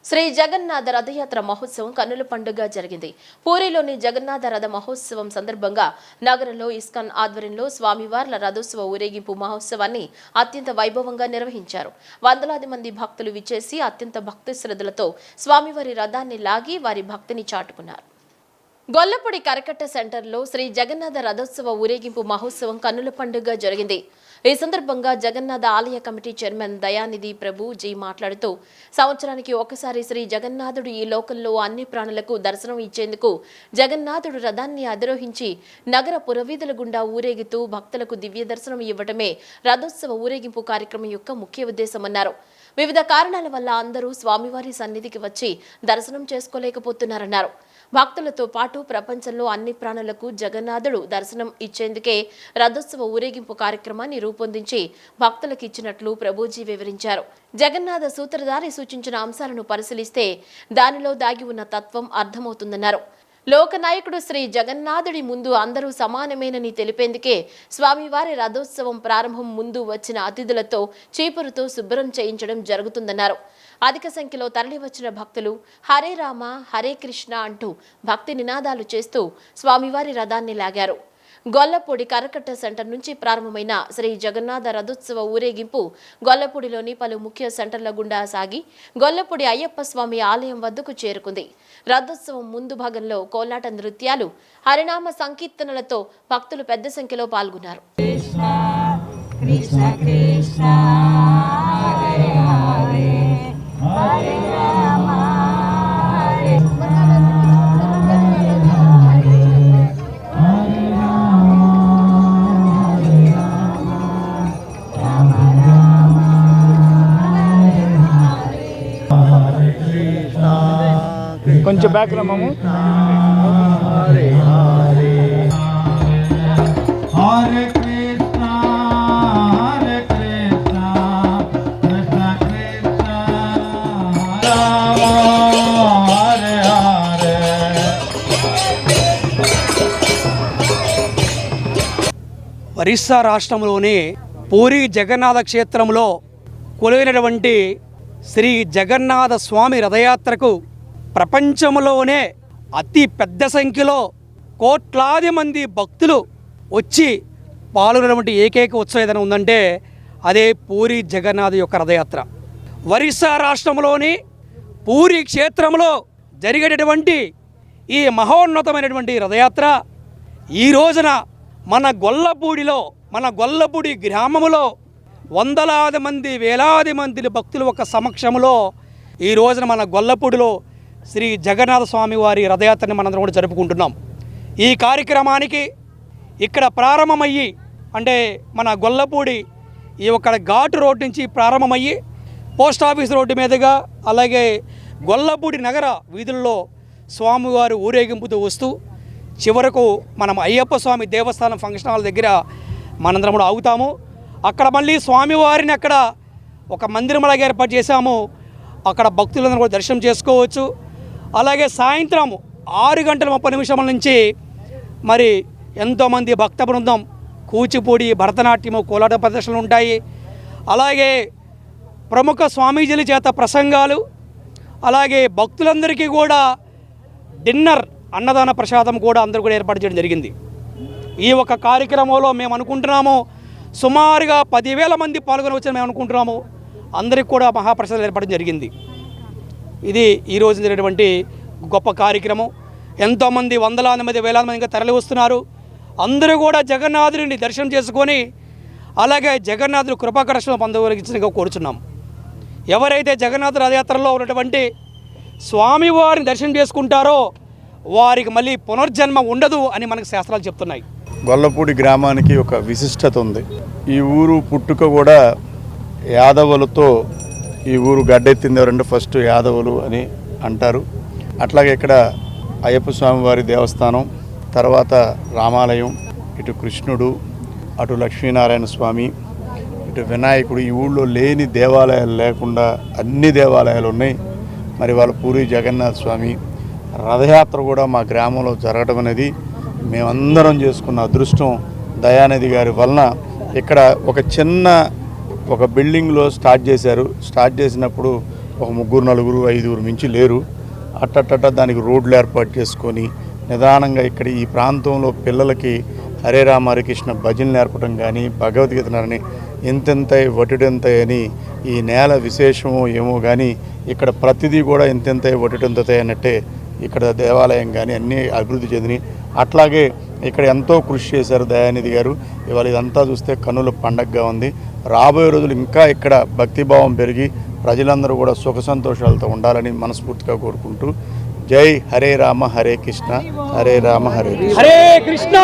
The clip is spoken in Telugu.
శ్రీ జగన్నాథ రథయాత్ర మహోత్సవం కన్నుల పండుగ జరిగింది. పూరిలోని జగన్నాథ రథ మహోత్సవం సందర్భంగా నగరంలో ఇస్కాన్ ఆధ్వర్యంలో స్వామివార్ల రథోత్సవ ఊరేగింపు మహోత్సవాన్ని అత్యంత వైభవంగా నిర్వహించారు. వందలాది మంది భక్తులు విచ్చేసి అత్యంత భక్తి శ్రద్ధలతో స్వామివారి రథాన్ని లాగి వారి భక్తిని చాటుకున్నారు. గొల్లపూడి కరకట్ట సెంటర్లో శ్రీ జగన్నాథ రథోత్సవ ఊరేగింపు మహోత్సవం కన్నుల పండుగ జరిగింది. ఈ సందర్భంగా జగన్నాథ ఆలయ కమిటీ చైర్మన్ దయానిధి ప్రభు జీ మాట్లాడుతూ, సంవత్సరానికి ఒకసారి శ్రీ జగన్నాథుడు ఈ లోకంలో అన్ని ప్రాణులకు దర్శనం ఇచ్చేందుకు జగన్నాథుడు రథాన్ని అధిరోహించి నగర పురవీధుల గుండా ఊరేగుతూ భక్తులకు దివ్య దర్శనం ఇవ్వడమే రథోత్సవ ఊరేగింపు కార్యక్రమం యొక్క ముఖ్య ఉద్దేశమన్నారు. వివిధ కారణాల వల్ల అందరూ స్వామివారి సన్నిధికి వచ్చి దర్శనం చేసుకోలేకపోతున్నారన్నారు. భక్తులతో పాటు ప్రపంచంలో అన్ని ప్రాణులకు జగన్నాథుడు దర్శనం ఇచ్చేందుకే రథోత్సవ ఊరేగింపు కార్యక్రమాన్ని రూపొందించి భక్తులకు ఇచ్చినట్లు ప్రభుజీ వివరించారు. జగన్నాథ సూత్రధారి సూచించిన అంశాలను పరిశీలిస్తే దానిలో దాగి ఉన్న తత్వం అర్థమవుతుందన్నారు. లోకనాయకుడు శ్రీ జగన్నాథుడి ముందు అందరూ సమానమేనని తెలిపేందుకే స్వామివారి రథోత్సవం ప్రారంభం ముందు వచ్చిన అతిథులతో చీపురుతో శుభ్రం చేయించడం జరుగుతుందన్నారు. అధిక సంఖ్యలో తరలివచ్చిన భక్తులు హరే రామ హరే కృష్ణ అంటూ భక్తి నినాదాలు చేస్తూ స్వామివారి రథాన్ని లాగారు. గొల్లపూడి కరకట్ట సెంటర్ నుంచి ప్రారంభమైన శ్రీ జగన్నాథ రథోత్సవ ఊరేగింపు గొల్లపూడిలోని పలు ముఖ్య సెంటర్ల గుండా సాగి గొల్లపూడి అయ్యప్ప స్వామి ఆలయం వద్దకు చేరుకుంది. రథోత్సవం ముందు భాగంలో కోలాట నృత్యాలు, హరినామ సంకీర్తనలతో భక్తులు పెద్ద సంఖ్యలో పాల్గొన్నారు. కొంచెం బ్యాక్ రమ్మము. హరే హరే హరే కృష్ణ హరే కృష్ణ కృష్ణ కృష్ణ హరే హరే. ఒరిస్సా రాష్ట్రంలోని పూరి జగన్నాథ క్షేత్రంలో కొలువైనటువంటి శ్రీ జగన్నాథ స్వామి రథయాత్రకు ప్రపంచంలోనే అతి పెద్ద సంఖ్యలో కోట్లాది మంది భక్తులు వచ్చి పాల్గొనేటువంటి ఏకైక ఉత్సవం ఏదైనా ఉందంటే అదే పూరి జగన్నాథ్ యొక్క రథయాత్ర. ఒరిస్సా రాష్ట్రంలోని పూరి క్షేత్రంలో జరిగేటటువంటి ఈ మహోన్నతమైనటువంటి రథయాత్ర ఈ రోజున మన గొల్లపూడి గ్రామములో వందలాది మంది వేలాది మంది భక్తులు ఒక సమక్షంలో ఈ రోజున మన గొల్లపూడిలో శ్రీ జగన్నాథ స్వామి వారి రథయాత్రని మనందరం కూడా జరుపుకుంటున్నాం. ఈ కార్యక్రమానికి ఇక్కడ ప్రారంభమయ్యి అంటే మన గొల్లపూడి ఈ ఒక ఘాటు రోడ్ నుంచి ప్రారంభమయ్యి పోస్ట్ ఆఫీస్ రోడ్డు మీదుగా అలాగే గొల్లపూడి నగర వీధుల్లో స్వామివారు ఊరేగింపుతూ వస్తూ చివరకు మనం అయ్యప్ప స్వామి దేవస్థానం ఫంక్షన్ హాల్ దగ్గర మనందరం కూడా ఆగుతాము. అక్కడ మళ్ళీ స్వామివారిని అక్కడ ఒక మందిరంలాగా ఏర్పాటు చేశాము. అక్కడ భక్తులందరూ కూడా దర్శనం చేసుకోవచ్చు. అలాగే సాయంత్రం 6:30 నుంచి మరి ఎంతోమంది భక్త బృందం కూచిపూడి, భరతనాట్యము, కోలాట ప్రదర్శనలు ఉంటాయి. అలాగే ప్రముఖ స్వామీజీల చేత ప్రసంగాలు, అలాగే భక్తులందరికీ కూడా డిన్నర్ అన్నదాన ప్రసాదం కూడా అందరూ కూడా ఏర్పాటు చేయడం జరిగింది. ఈ ఒక కార్యక్రమంలో మేము అనుకుంటున్నాము సుమారుగా 10,000 మంది పాల్గొనవచ్చని మేము అనుకుంటున్నాము. అందరికి కూడా మహాప్రసాదం ఏర్పడడం జరిగింది. ఇది ఈరోజు జరిగినటువంటి గొప్ప కార్యక్రమం. ఎంతోమంది వందలాది మంది వేలాది మంది ఇంకా తరలి వస్తున్నారు. అందరూ కూడా జగన్నాథుడిని దర్శనం చేసుకొని అలాగే జగన్నాథుడి కృపాకటాక్షం పొందవలసిందిగా కోరుచున్నాం. ఎవరైతే జగన్నాథ రథయాత్రలో ఉన్నటువంటి స్వామివారిని దర్శనం చేసుకుంటారో వారికి మళ్ళీ పునర్జన్మ ఉండదు అని మనకు శాస్త్రాలు చెప్తున్నాయి. గొల్లపూడి గ్రామానికి ఒక విశిష్టత ఉంది. ఈ ఊరు పుట్టుక కూడా యాదవులతో ఈ ఊరు గడ్డెత్తింది ఎవరంటే ఫస్ట్ యాదవులు అని అంటారు. అట్లాగే ఇక్కడ అయ్యప్ప స్వామి వారి దేవస్థానం, తర్వాత రామాలయం, ఇటు కృష్ణుడు, అటు లక్ష్మీనారాయణ స్వామి, ఇటు వినాయకుడు. ఈ ఊళ్ళో లేని దేవాలయాలు లేకుండా అన్ని దేవాలయాలు ఉన్నాయి. మరి వాళ్ళ పూరి జగన్నాథ స్వామి రథయాత్ర కూడా మా గ్రామంలో జరగడం అనేది మేమందరం చేసుకున్న అదృష్టం. దయానిధి గారి వలన ఇక్కడ ఒక చిన్న బిల్డింగ్లో స్టార్ట్ చేశారు. స్టార్ట్ చేసినప్పుడు ఒక 3-4-5 మించి లేరు. అట్టట్ట దానికి రోడ్లు ఏర్పాటు చేసుకొని నిదానంగా ఇక్కడ ఈ ప్రాంతంలో పిల్లలకి హరే రామ హరే కృష్ణ భజనలు నేర్పడం కానీ, భగవద్గీతని ఎంతెంత వటిడెంత అని ఈ నేల విశేషమో ఏమో కానీ ఇక్కడ ప్రతిదీ కూడా ఎంతెంత వటిడెంత అన్నట్టే ఇక్కడ దేవాలయం కానీ అన్నీ అభివృద్ధి చెందినాయి. అట్లాగే ఇక్కడ ఎంతో కృషి చేశారు దయానిధి గారు. ఇవాళ ఇదంతా చూస్తే కన్నుల పండగగా ఉంది. రాబోయే రోజులు ఇంకా ఇక్కడ భక్తిభావం పెరిగి ప్రజలందరూ కూడా సుఖ సంతోషాలతో ఉండాలని మనస్ఫూర్తిగా కోరుకుంటూ జై హరే రామ హరే కృష్ణ, హరే రామ హరే కృష్ణ. హరే కృష్ణ.